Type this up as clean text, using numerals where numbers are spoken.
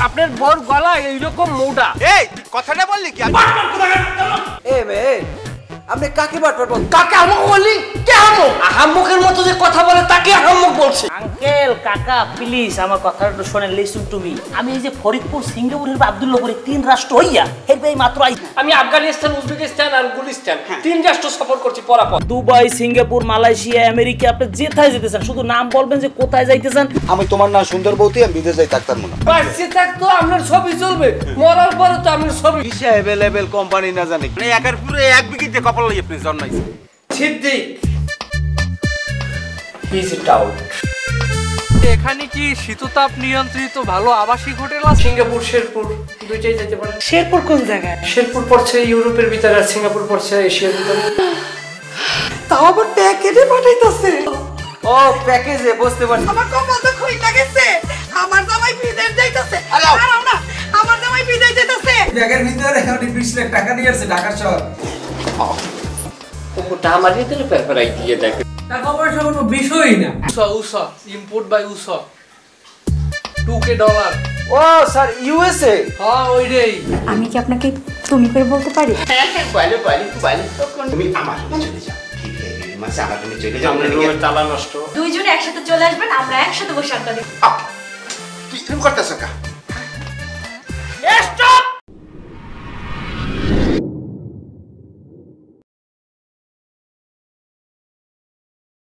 আপনার বড় গলা এইরকম মোটা। এই কথাটা বললি কি? আপনি কাকে বাটপার বল? কাকে আহাম্মক বললি? কে আহাম্মক? আহাম্মকের মতো যে কথা বলে তাকে আহাম্মক বলছে। আঙ্কেল কাকা প্লিজ আমার কথাটা একটু শোনেন, লিসেন টু মি। আমি এই যে ফরিদপুর সিঙ্গাপুরের আব্দুল্লাহপুরে 3 রাষ্ট্র হইয়া এই মাত্র আমি আফগানিস্তান, উজবেকিস্তান আর গুলিস্তান 3 রাষ্ট্র সফর করছি পরাপর। দুবাই, সিঙ্গাপুর, মালয়েশিয়া, আমেরিকা, আপনি যেথায় যেতেছেন শুধু নাম বলবেন যে কোথায় যাইতেছেন। আমি তোমার না সুন্দর বউতি, আমি বিদেশ যাই থাকতাম না। বাঁচতে থাকতো আপনার ছবি চলবে, মরার পরে তো আপনার ছবি। কিসে অ্যাভেলেবল কোম্পানি না জানি। মানে একের পুরো 1 বিঘিতে কপাল লাগিয়ে আপনি জন্মাইছেন। Siddique is it out. এখানে কি শীততাপ নিয়ন্ত্রিত ভালো আবাসিক হোটেল আছে? সিঙ্গাপুর, শেরপুর দুইটাই যেতে পারেন। শেরপুর কোন জায়গায়? শেরপুর পড়ছে ইউরোপের ভিতরে আর সিঙ্গাপুর পড়ছে এশিয়ার ভিতরে। তাও আবার প্যাকেটে পাঠাইতেছে। ও প্যাকেজে বুঝতে পারছি। আমার কপাল তো খুই লাগেছে, আমার জামাই বিদেশ যাইতেছে। দাঁড়াও না, আমার জামাই বিদেশ যাইতেছে। ব্যাগের ভিতরে 20 লাখ টাকা নিয়ে আসছে ঢাকা শহর। ওটা আমার ভিতরে পেপারাই দিয়ে দেখে। টাকা পয়সা কোনো বিষয়ই না। USA import by USA $2K। ও স্যার ইউএসএ। হ্যাঁ ওইটাই। আমি কি আপনাকে তুমি করে বলতে পারি? তুমি আমার রুমে চলে যাও। ঠিক আছে, মাসে আমার রুমে চলে যাও। আমাদের রুমের তালা নষ্ট। দুইজনে একসাথে চলে আসবেন, আমরা একসাথে বসে আড্ডা দিব। তুই এরকম করতেছ কা?